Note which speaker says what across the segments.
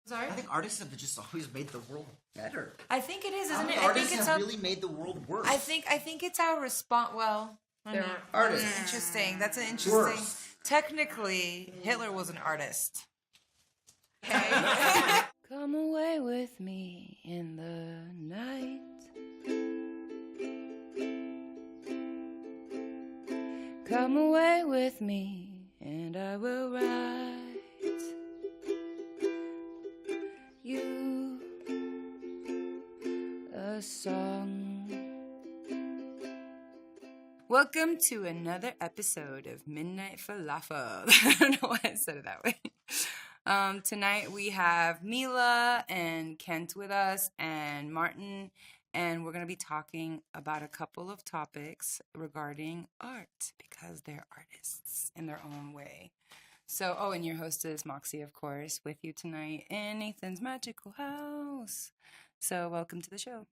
Speaker 1: Sorry?
Speaker 2: I think artists have just always made the world better.
Speaker 1: I think it is, isn't it?
Speaker 2: Artists have really made the world worse.
Speaker 1: I think it's our response. Well,
Speaker 2: they're artists.
Speaker 1: That's interesting. That's an interesting.
Speaker 2: Worse.
Speaker 1: Technically, Hitler was an artist. Okay.
Speaker 3: Come away with me in the night. Come away with me and I will write you a song.
Speaker 1: Welcome to another episode of Midnight Falafel. I don't know why I said it that way. Tonight we have Mila and Kent with us and Martin, and we're going to be talking about a couple of topics regarding art because they're artists in their own way. So, and your host is Moxie, of course, with you tonight in Nathan's magical house. So welcome to the show.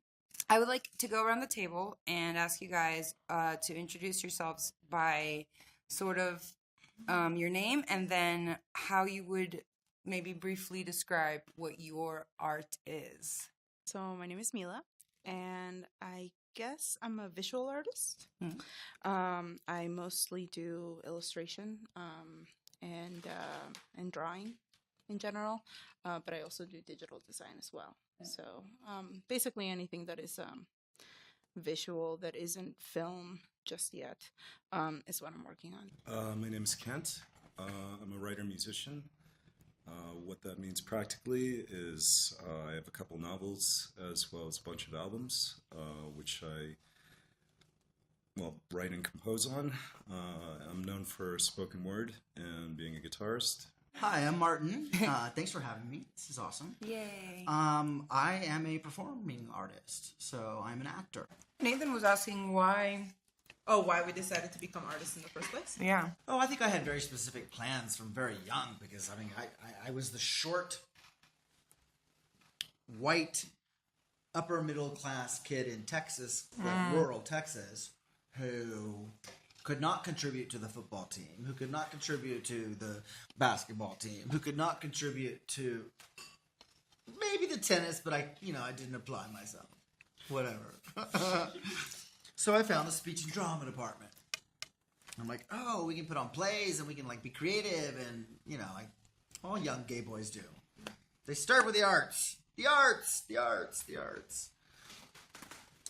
Speaker 1: I would like to go around the table and ask you guys to introduce yourselves by sort of your name and then how you would maybe briefly describe what your art is.
Speaker 4: So my name is Mila, and I guess I'm a visual artist.
Speaker 1: Mm-hmm.
Speaker 4: I mostly do illustration and drawing in general, but I also do digital design as well. Yeah. So basically anything that is visual that isn't film just yet is what I'm working on.
Speaker 5: My name is Kent. I'm a writer-musician. What that means practically is I have a couple novels as well as a bunch of albums, which I write and compose on. I'm known for spoken word and being a guitarist.
Speaker 2: Hi, I'm Martin. Thanks for having me. This is awesome.
Speaker 1: Yay.
Speaker 2: I am a performing artist, so I'm an actor.
Speaker 1: Nathan was asking why.
Speaker 4: Oh, why we decided to become artists in the first place?
Speaker 1: Yeah.
Speaker 2: Oh, I think I had very specific plans from very young because, I was the short, white, upper middle class kid in Texas, rural Texas, who could not contribute to the football team, who could not contribute to the basketball team, who could not contribute to maybe the tennis, but I didn't apply myself. Whatever. So I found the speech and drama department. I'm like, oh, we can put on plays and we can be creative and, like all young gay boys do. They start with the arts. The arts, the arts, the arts.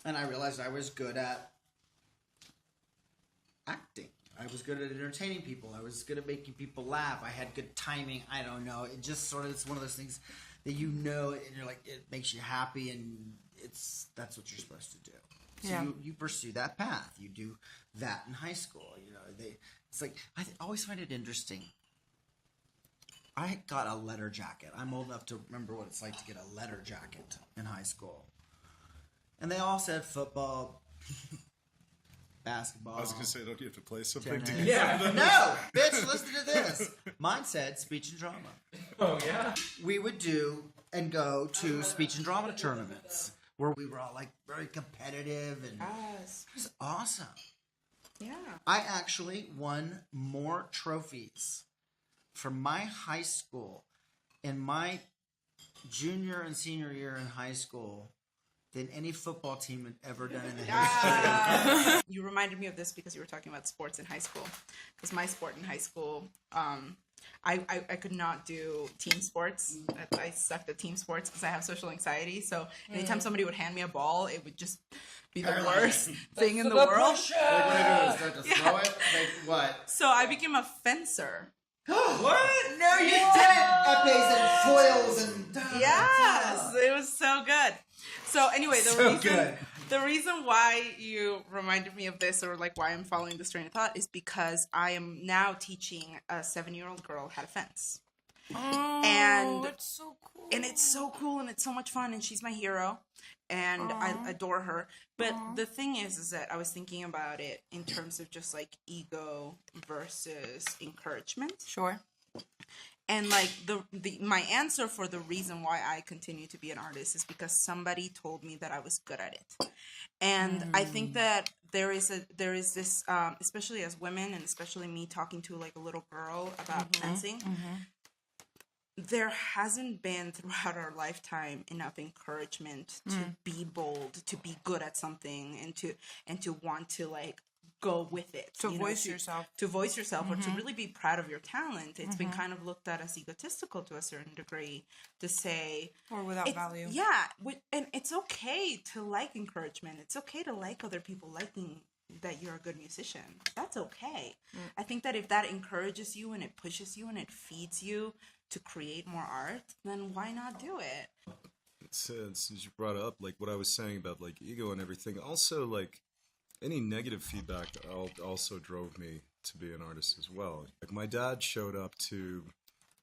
Speaker 2: And I realized I was good at acting. I was good at entertaining people. I was good at making people laugh. I had good timing. I don't know. It just sort of, it's one of those things that and you're like, it makes you happy and that's what you're supposed to do. So
Speaker 1: yeah.
Speaker 2: you pursue that path. You do that in high school. It's like, I always find it interesting. I got a letter jacket. I'm old enough to remember what it's like to get a letter jacket in high school. And they all said football, basketball.
Speaker 5: I was going to say, don't you have to play something
Speaker 2: tennis.
Speaker 5: to get
Speaker 2: Yeah. No, bitch, listen to this. Mine said speech and drama.
Speaker 1: Oh, yeah?
Speaker 2: We would do and go to speech and drama tournaments where we were all very competitive and
Speaker 4: Yes.
Speaker 2: it was awesome.
Speaker 4: Yeah.
Speaker 2: I actually won more trophies from my high school in my junior and senior year in high school than any football team had ever done in the history.
Speaker 4: You reminded me of this because you were talking about sports in high school. Because my sport in high school, I could not do team sports. I sucked at team sports because I have social anxiety. So anytime somebody would hand me a ball, it would just be the worst thing in the world.
Speaker 2: What do I do? Start to throw it? What?
Speaker 4: So I became a fencer.
Speaker 2: What? No, you didn't! Epes and foils and...
Speaker 4: Yes, it was so good. So anyway, the reason why you reminded me of this, or why I'm following this train of thought, is because I am now teaching a 7-year-old girl how to fence.
Speaker 1: Oh,
Speaker 4: And
Speaker 1: it's so cool.
Speaker 4: And it's so cool and it's so much fun and she's my hero and I adore her. But the thing is that I was thinking about it in terms of just ego versus encouragement.
Speaker 1: Sure.
Speaker 4: And my answer for the reason why I continue to be an artist is because somebody told me that I was good at it. And I think that there is this, especially as women and especially me talking to a little girl about fencing, there hasn't been throughout our lifetime enough encouragement to be bold, to be good at something, and to want to like go with it,
Speaker 1: To voice yourself.
Speaker 4: to voice yourself, or to really be proud of your talent. It's been kind of looked at as egotistical to a certain degree to say,
Speaker 1: Or without value.
Speaker 4: yeah, and it's okay to like encouragement. It's okay to like other people liking that you're a good musician. That's okay. I think that if that encourages you and it pushes you and it feeds you to create more art, then why not do it?
Speaker 5: Since you brought up like what I was saying about like ego and everything, also like any negative feedback also drove me to be an artist as well. Like my dad showed up to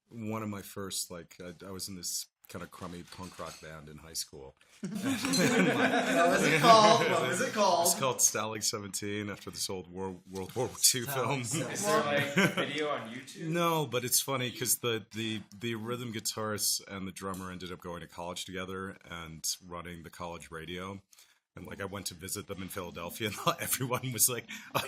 Speaker 5: one of my first, like I was in this kind of crummy punk rock band in high school.
Speaker 2: What was it called? What was it called?
Speaker 5: It's called Stalag 17 after this old World War II film.
Speaker 6: Is there like video on YouTube?
Speaker 5: No, but it's funny because the rhythm guitarist and the drummer ended up going to college together and running the college radio. And like I went to visit them in Philadelphia, and everyone was like, "Oh,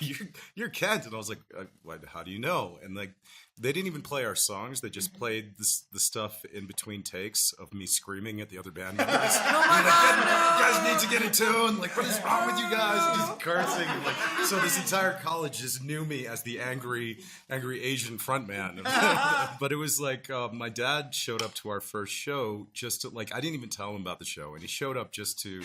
Speaker 5: you're Kent," and I was like, "What? How do you know?" And like they didn't even play our songs; they just played the stuff in between takes of me screaming at the other band members. Like, you guys need to get in tune. Like, what is wrong with you guys? Just cursing. And, like, so this entire college just knew me as the angry Asian frontman. But it was like my dad showed up to our first show just to, like I didn't even tell him about the show, and he showed up just to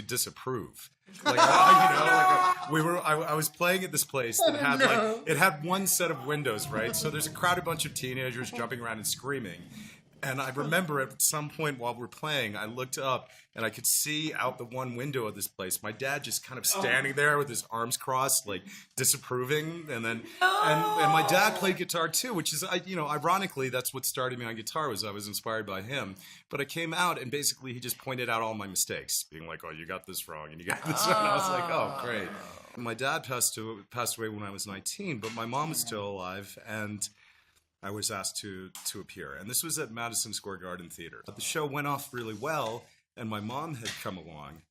Speaker 5: disapprove. Like, I was playing at this place that had like it had one set of windows, right? So there's a crowded bunch of teenagers jumping around and screaming. And I remember at some point while we're playing, I looked up and I could see out the one window of this place my dad just kind of standing there with his arms crossed, like disapproving. And then and my dad played guitar too, which is ironically that's what started me on guitar. Was I was inspired by him. But I came out and basically he just pointed out all my mistakes, being like, "Oh, you got this wrong and you got this wrong." And I was like, "Oh, great." My dad passed away when I was 19, but my mom is still alive, and I was asked to appear. And this was at Madison Square Garden Theater. The show went off really well, and my mom had come along.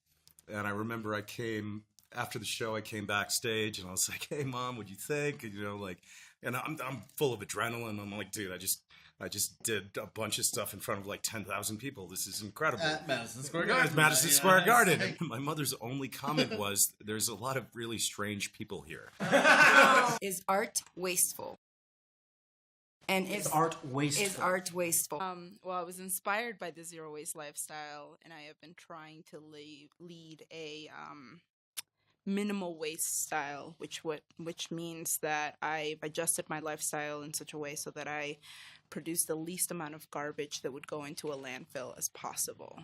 Speaker 5: And I remember after the show, I came backstage, and I was like, "Hey, Mom, what'd you think?" And I'm full of adrenaline. I'm like, "Dude, I just did a bunch of stuff in front of like 10,000 people. This is incredible."
Speaker 2: At Madison Square Garden.
Speaker 5: At Madison Square Garden. And my mother's only comment was, "There's a lot of really strange people here."
Speaker 1: Is art wasteful? And
Speaker 2: Is art wasteful?
Speaker 1: Is art wasteful?
Speaker 4: Well, I was inspired by the zero waste lifestyle, and I have been trying to lead a minimal waste style, which means that I've adjusted my lifestyle in such a way so that I produce the least amount of garbage that would go into a landfill as possible.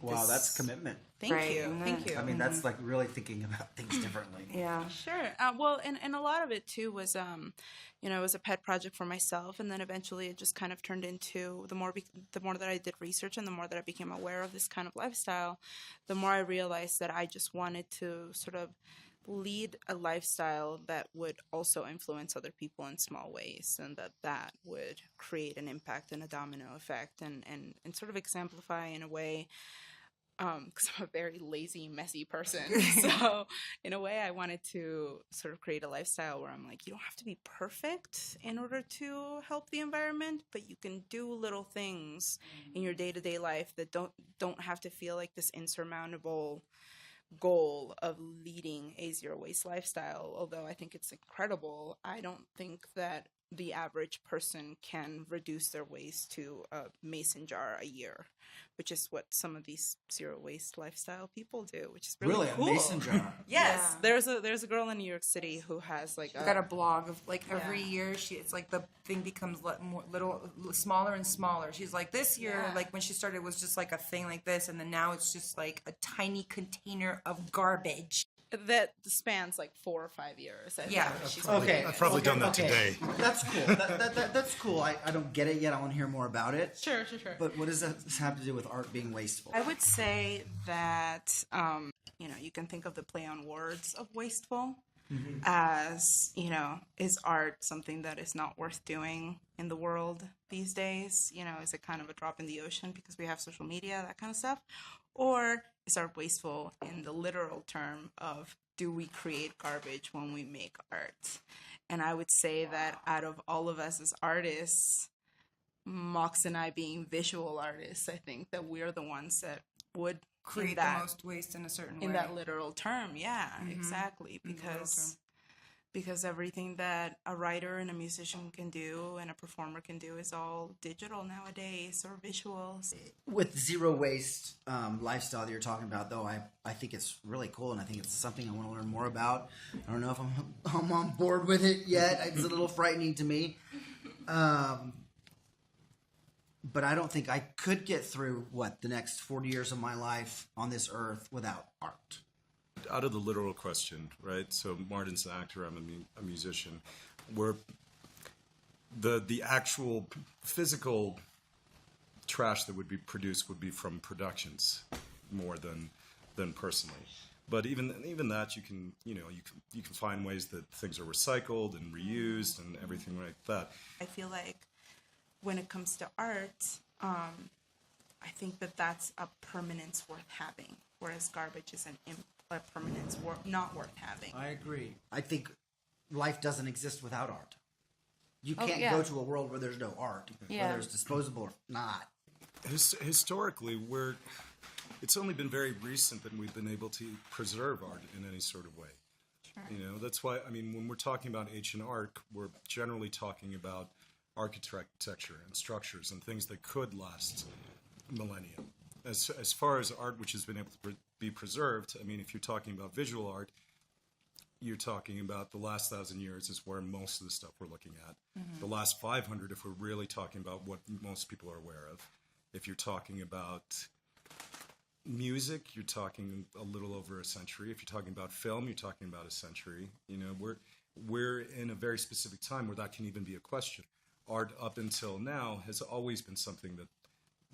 Speaker 2: Wow, that's commitment.
Speaker 4: Thank you.
Speaker 2: I mean, that's like really thinking about things differently.
Speaker 1: Yeah.
Speaker 4: Sure. Well, and a lot of it too was, it was a pet project for myself, and then eventually it just kind of turned into the more that I did research and the more that I became aware of this kind of lifestyle, the more I realized that I just wanted to sort of lead a lifestyle that would also influence other people in small ways, and that would create an impact and a domino effect, and sort of exemplify in a way, because I'm a very lazy, messy person. So in a way, I wanted to sort of create a lifestyle where I'm like, you don't have to be perfect in order to help the environment, but you can do little things in your day-to-day life that don't have to feel like this insurmountable goal of leading a zero waste lifestyle. Although I think it's incredible, I don't think that the average person can reduce their waste to a mason jar a year, which is what some of these zero waste lifestyle people do, which is really cool.
Speaker 2: A mason jar.
Speaker 4: Yes, yeah. There's a girl in New York City who has like
Speaker 1: got a blog of like every year it's like the thing becomes smaller and smaller. She's like, this year, like when she started, it was just like a thing like this, and then now it's just like a tiny container of garbage
Speaker 4: that spans like 4 or 5 years.
Speaker 5: I've probably done that today.
Speaker 2: That's cool. That's cool. I don't get it yet. I want to hear more about it.
Speaker 4: Sure.
Speaker 2: But what does that have to do with art being wasteful?
Speaker 4: I would say that you can think of the play on words of wasteful as, is art something that is not worth doing in the world these days? Is it kind of a drop in the ocean because we have social media, that kind of stuff? Or is art wasteful in the literal term of, do we create garbage when we make art? And I would say that out of all of us as artists, Mox and I being visual artists, I think that we're the ones that would
Speaker 1: Create the most waste in a certain way.
Speaker 4: in that literal term. Yeah, exactly. Because everything that a writer and a musician can do and a performer can do is all digital nowadays, or visuals.
Speaker 2: With zero waste lifestyle that you're talking about, though, I think it's really cool, and I think it's something I want to learn more about. I don't know if I'm on board with it yet. It's a little frightening to me. But I don't think I could get through, the next 40 years of my life on this earth without art.
Speaker 5: Out of the literal question, right? So Martin's an actor, I'm a musician. Where the actual physical trash that would be produced would be from productions more than personally. But even that, you can find ways that things are recycled and reused and everything like that.
Speaker 4: I feel like when it comes to art, I think that that's a permanence worth having, whereas garbage is a permanence not worth having.
Speaker 2: I agree. I think life doesn't exist without art. You can't go to a world where there's no art, whether it's disposable or not.
Speaker 5: Historically, it's only been very recent that we've been able to preserve art in any sort of way. Sure. That's why, when we're talking about ancient art, we're generally talking about architecture and structures and things that could last millennia. As far as art which has been able to be preserved, if you're talking about visual art, you're talking about the last 1,000 years is where most of the stuff we're looking at. Mm-hmm. The last 500, if we're really talking about what most people are aware of. If you're talking about music, you're talking a little over a century. If you're talking about film, you're talking about a century. We're in a very specific time where that can even be a question. Art up until now has always been something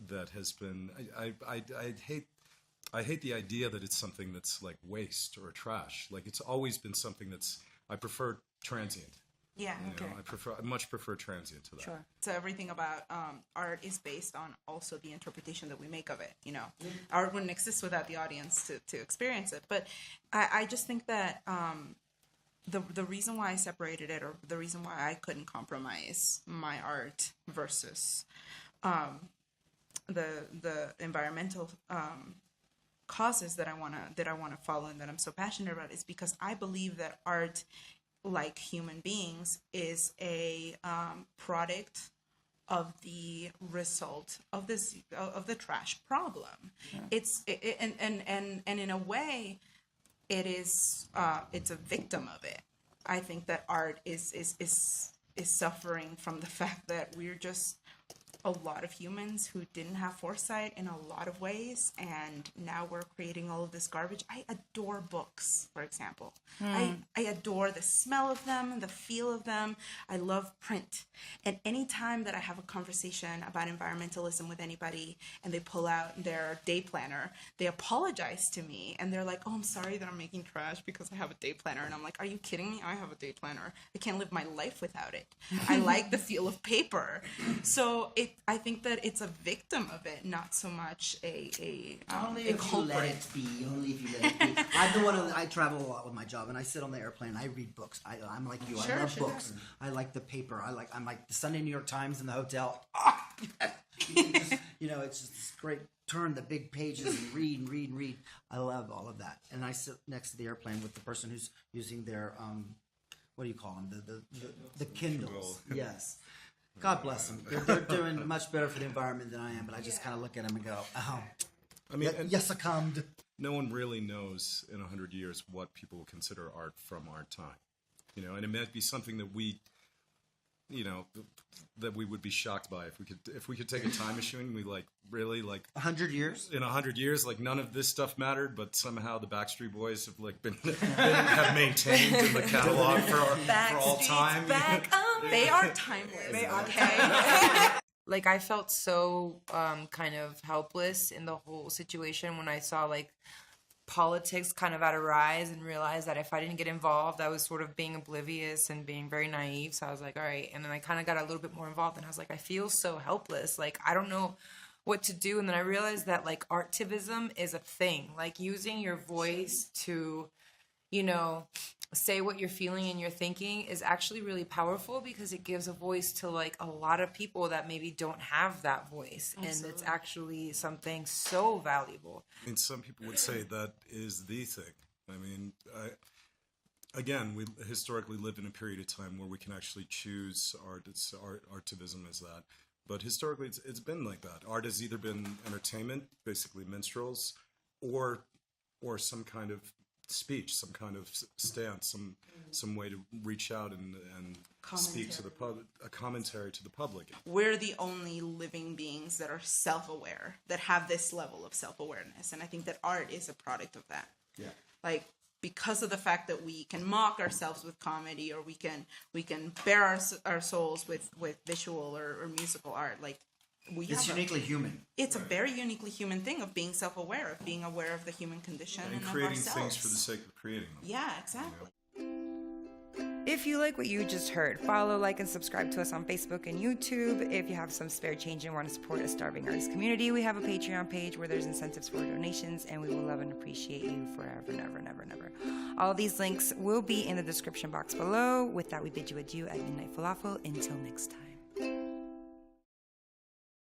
Speaker 5: that has been. I hate the idea that it's something that's like waste or trash. Like it's always been something I prefer transient.
Speaker 4: Yeah, okay.
Speaker 5: I much prefer transient to that.
Speaker 4: Sure. So everything about art is based on also the interpretation that we make of it. Art wouldn't exist without the audience to experience it. But I just think that the reason why I separated it, or the reason why I couldn't compromise my art versus the environmental causes that I wanna follow and that I'm so passionate about, is because I believe that art, like human beings, is a product of the result of the trash problem. Yeah. And in a way, it's a victim of it. I think that art is suffering from the fact that we're just a lot of humans who didn't have foresight in a lot of ways, and now we're creating all of this garbage. I adore books, for example. I adore the smell of them, the feel of them. I love print. And any time that I have a conversation about environmentalism with anybody and they pull out their day planner, they apologize to me and they're like, "Oh, I'm sorry that I'm making trash because I have a day planner." And I'm like, "Are you kidding me? I have a day planner. I can't live my life without it. I like the feel of paper." So I think that it's a victim of it, not so much a
Speaker 2: only if you let it be. Only if you let it be. I'm the one. I travel a lot with my job, and I sit on the airplane. I read books. I'm like you. I love books. I like the paper. I'm like the Sunday New York Times in the hotel. It's just this great. Turn the big pages and read. I love all of that. And I sit next to the airplane with the person who's using their what do you call them? The Kindles. Yes. God bless them. They're doing much better for the environment than I am, but I just kind of look at them and go, "Oh, yes, succumbed."
Speaker 5: No one really knows in 100 years what people will consider art from our time, and it might be something that we would be shocked by if we could take a time machine and we
Speaker 2: 100 years.
Speaker 5: In 100 years, none of this stuff mattered, but somehow the Backstreet Boys have have maintained in the catalog for all time.
Speaker 4: They are timeless. They are okay.
Speaker 1: I felt so kind of helpless in the whole situation when I saw politics kind of at a rise, and realized that if I didn't get involved, I was sort of being oblivious and being very naive. So I was like, all right. And then I kind of got a little bit more involved, and I was like, I feel so helpless. I don't know what to do. And then I realized that Artivism is a thing, using your voice to you know, say what you're feeling and you're thinking is actually really powerful, because it gives a voice to like a lot of people that maybe don't have that voice.
Speaker 4: Absolutely.
Speaker 1: And it's actually something so valuable.
Speaker 5: I mean, some people would say that is the thing. I mean, again, we historically lived in a period of time where we can actually choose art. Artivism is that. But historically, it's been like that. Art has either been entertainment, basically minstrels, or some kind of speech, some kind of stance, some way to reach out and speak to the public, a commentary to the public.
Speaker 4: We're the only living beings that are self-aware, that have this level of self-awareness, and I think that art is a product of that.
Speaker 2: Yeah.
Speaker 4: Like, because of the fact that we can mock ourselves with comedy, or we can bare our souls with visual or musical art, like
Speaker 2: It's uniquely human.
Speaker 4: It's a very uniquely human thing of being self-aware, of being aware of the human condition
Speaker 5: And
Speaker 4: and of
Speaker 5: creating
Speaker 4: ourselves.
Speaker 5: things for the sake of creating them.
Speaker 4: Yeah, exactly.
Speaker 1: If you like what you just heard, follow, like, and subscribe to us on Facebook and YouTube. If you have some spare change and want to support a starving artist community, we have a Patreon page where there's incentives for donations, and we will love and appreciate you forever and ever and ever and ever. All these links will be in the description box below. With that, we bid you adieu at Midnight Falafel. Until next time.